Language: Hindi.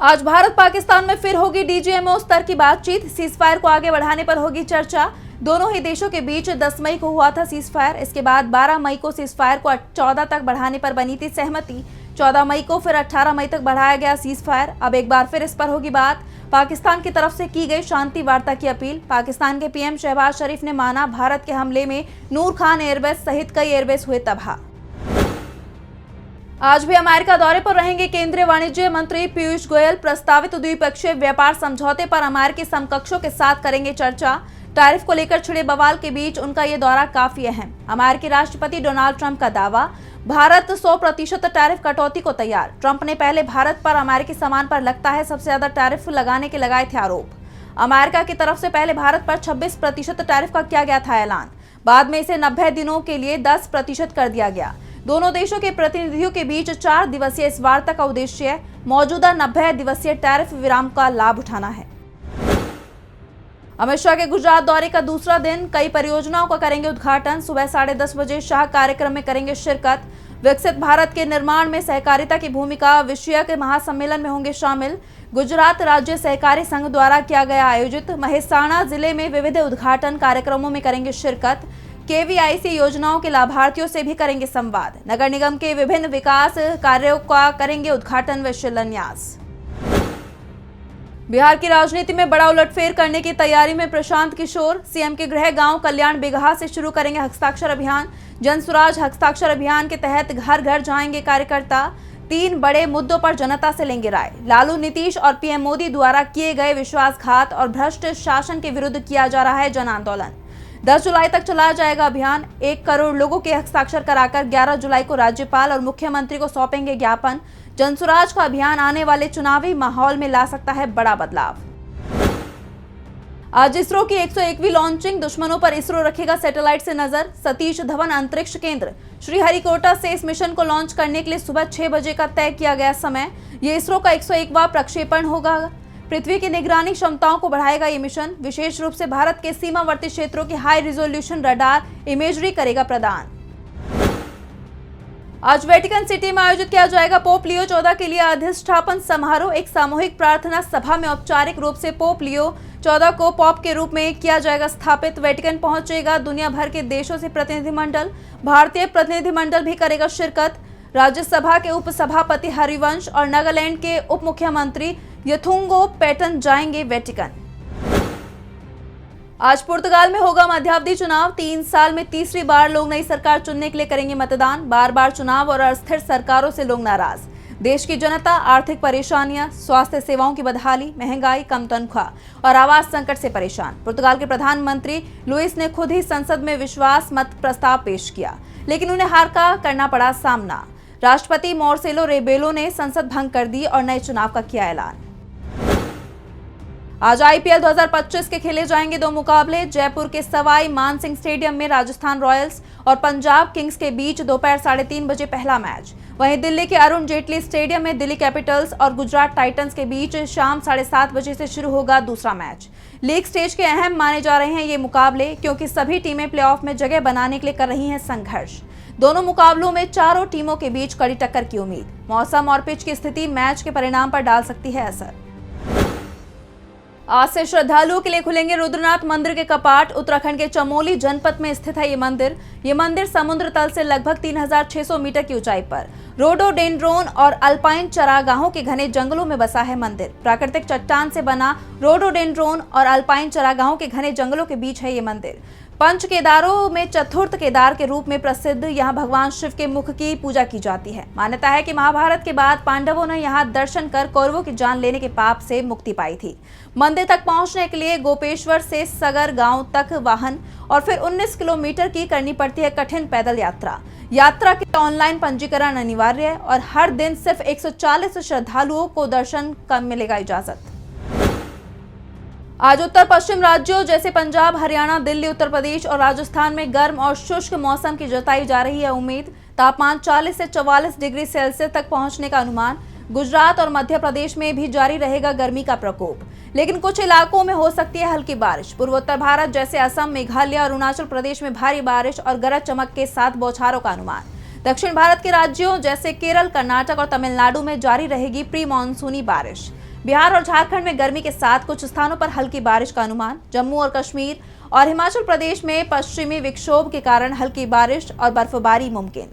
आज भारत पाकिस्तान में फिर होगी डीजीएमओ स्तर की बातचीत। सीजफायर को आगे बढ़ाने पर होगी चर्चा। दोनों ही देशों के बीच 10 मई को हुआ था सीजफायर। इसके बाद 12 मई को सीजफायर को 14 तक बढ़ाने पर बनी थी सहमति। 14 मई को फिर 18 मई तक बढ़ाया गया सीजफायर। अब एक बार फिर इस पर होगी बात। पाकिस्तान की तरफ से की गई शांति वार्ता की अपील। पाकिस्तान के पीएम शहबाज शरीफ ने माना भारत के हमले में नूर खान एयरबेस सहित कई एयरबेस हुए तबाह। आज भी अमेरिका दौरे पर रहेंगे केंद्रीय वाणिज्य मंत्री पीयूष गोयल। प्रस्तावित द्विपक्षीय व्यापार समझौते पर अमेरिकी समकक्षों के साथ करेंगे चर्चा। टैरिफ को लेकर छिड़े बवाल के बीच उनका ये दौरा काफी अहम। अमेरिकी राष्ट्रपति डोनाल्ड ट्रंप का दावा, भारत 100% टैरिफ कटौती को तैयार। ट्रंप ने पहले भारत पर अमेरिकी सामान पर लगता है सबसे ज्यादा टैरिफ लगाने के लगाए थे आरोप। अमेरिका की तरफ से पहले भारत पर 26% टैरिफ का किया गया था ऐलान। बाद में इसे 90 दिनों के लिए 10% कर दिया गया। दोनों देशों के प्रतिनिधियों के बीच 4 दिवसीय इस वार्ता का उद्देश्य मौजूदा 90 दिवसीय टैरिफ विराम का लाभ उठाना है। अमित शाह के गुजरात दौरे का दूसरा दिन, कई परियोजनाओं का करेंगे उद्घाटन। सुबह 10:30 बजे शाह कार्यक्रम में करेंगे शिरकत। विकसित भारत के निर्माण में सहकारिता की भूमिका विषयक महासम्मेलन में होंगे शामिल। गुजरात राज्य सहकारी संघ द्वारा किया गया आयोजित मेहसाणा जिले में विविध उद्घाटन कार्यक्रमों में करेंगे शिरकत। केवीआईसी योजनाओं के लाभार्थियों से भी करेंगे संवाद। नगर निगम के विभिन्न विकास कार्यों का करेंगे उद्घाटन व शिलान्यास। बिहार की राजनीति में बड़ा उलटफेर करने की तैयारी में प्रशांत किशोर। सीएम के गृह गांव कल्याण बिगहा से शुरू करेंगे हस्ताक्षर अभियान। जनसुराज हस्ताक्षर अभियान के तहत घर घर जाएंगे कार्यकर्ता। 3 बड़े मुद्दों पर जनता से लेंगे राय। लालू, नीतीश और पीएम मोदी द्वारा किए गए विश्वासघात और भ्रष्ट शासन के विरुद्ध किया जा रहा है जन आंदोलन। 10 जुलाई तक चलाया जाएगा अभियान। 1 करोड़ लोगों के हस्ताक्षर कराकर 11 जुलाई को राज्यपाल और मुख्यमंत्री को सौंपेंगे ज्ञापन। जनसुराज का अभियान आने वाले चुनावी माहौल में ला सकता है बड़ा बदलाव। आज इसरो की 101वीं लॉन्चिंग। दुश्मनों पर इसरो रखेगा सैटेलाइट से नजर। सतीश धवन अंतरिक्ष केंद्र श्रीहरिकोटा से इस मिशन को लॉन्च करने के लिए सुबह 6 बजे का तय किया गया समय। ये इसरो का 101वां प्रक्षेपण होगा। पृथ्वी की निगरानी क्षमताओं को बढ़ाएगा ये मिशन। विशेष रूप से भारत के सीमावर्ती क्षेत्रों की हाई रिजोल्यूशन रडार इमेजरी करेगा प्रदान। आज वेटिकन सिटी में आयोजित किया जाएगा पोप लियो 14 के लिए अधिष्ठापन समारोह। एक सामूहिक प्रार्थना सभा में औपचारिक रूप से पोप लियो 14 को पॉप के रूप में किया जाएगा स्थापित। वेटिकन पहुंचेगा दुनिया भर के देशों से प्रतिनिधिमंडल। भारतीय प्रतिनिधिमंडल भी करेगा शिरकत। राज्यसभा के उपसभापति हरिवंश और नागालैंड के उप मुख्यमंत्री यथुंगो पैटन जाएंगे वेटिकन। आज पुर्तगाल में होगा मध्यावधि चुनाव। 3 साल में तीसरी बार लोग नई सरकार चुनने के लिए करेंगे मतदान। बार-बार चुनाव और अस्थिर सरकारों से लोग नाराज। देश की जनता आर्थिक परेशानियां, स्वास्थ्य सेवाओं की बदहाली, महंगाई, कम तनख्वाह और आवास संकट से परेशान। पुर्तगाल के प्रधानमंत्री लुइस ने खुद ही संसद में विश्वास मत प्रस्ताव पेश किया, लेकिन उन्हें हार का करना पड़ा सामना। राष्ट्रपति मार्सेलो रेबेलो ने संसद भंग कर दी और नए चुनाव का किया ऐलान। आज आईपीएल 2025 के खेले जाएंगे 2 मुकाबले। जयपुर के सवाई मानसिंह स्टेडियम में राजस्थान रॉयल्स और पंजाब किंग्स के बीच दोपहर 3:30 बजे पहला मैच। वहीं दिल्ली के अरुण जेटली स्टेडियम में दिल्ली कैपिटल्स और गुजरात टाइटंस के बीच शाम 7:30 बजे से शुरू होगा दूसरा मैच। लीग स्टेज के अहम माने जा रहे हैं ये मुकाबले, क्योंकि सभी टीमें प्लेऑफ में जगह बनाने के लिए कर रही हैं संघर्ष। दोनों मुकाबलों में चारों टीमों के बीच कड़ी टक्कर की उम्मीद। मौसम और पिच की स्थिति मैच के परिणाम पर डाल सकती है असर। आज से श्रद्धालुओं के लिए खुलेंगे रुद्रनाथ मंदिर के कपाट। उत्तराखंड के चमोली जनपद में स्थित है ये मंदिर समुद्र तल से लगभग 3600 मीटर की ऊंचाई पर रोडोडेंड्रोन और अल्पाइन चरागाहों के घने जंगलों में बसा है मंदिर। प्राकृतिक चट्टान से बना रोडोडेंड्रोन और अल्पाइन चरागाहों के घने जंगलों के बीच है ये मंदिर। पंच केदारों में चतुर्थ केदार के रूप में प्रसिद्ध यहाँ भगवान शिव के मुख की पूजा की जाती है। मान्यता है कि महाभारत के बाद पांडवों ने यहाँ दर्शन कर कौरवों की जान लेने के पाप से मुक्ति पाई थी। मंदिर तक पहुंचने के लिए गोपेश्वर से सगर गांव तक वाहन और फिर 19 किलोमीटर की करनी पड़ती है कठिन पैदल यात्रा के ऑनलाइन पंजीकरण अनिवार्य है और हर दिन सिर्फ 140 श्रद्धालुओं को दर्शन का मिलेगा इजाजत। आज उत्तर पश्चिम राज्यों जैसे पंजाब, हरियाणा, दिल्ली, उत्तर प्रदेश और राजस्थान में गर्म और शुष्क मौसम की जताई जा रही है उम्मीद। तापमान 40 से 44 डिग्री सेल्सियस तक पहुंचने का अनुमान। गुजरात और मध्य प्रदेश में भी जारी रहेगा गर्मी का प्रकोप, लेकिन कुछ इलाकों में हो सकती है हल्की बारिश। पूर्वोत्तर भारत जैसे असम, मेघालय और अरुणाचल प्रदेश में भारी बारिश और गरज चमक के साथ बौछारों का अनुमान। दक्षिण भारत के राज्यों जैसे केरल, कर्नाटक और तमिलनाडु में जारी रहेगी प्री मानसूनी बारिश। बिहार और झारखंड में गर्मी के साथ कुछ स्थानों पर हल्की बारिश का अनुमान। जम्मू और कश्मीर और हिमाचल प्रदेश में पश्चिमी विक्षोभ के कारण हल्की बारिश और बर्फबारी मुमकिन।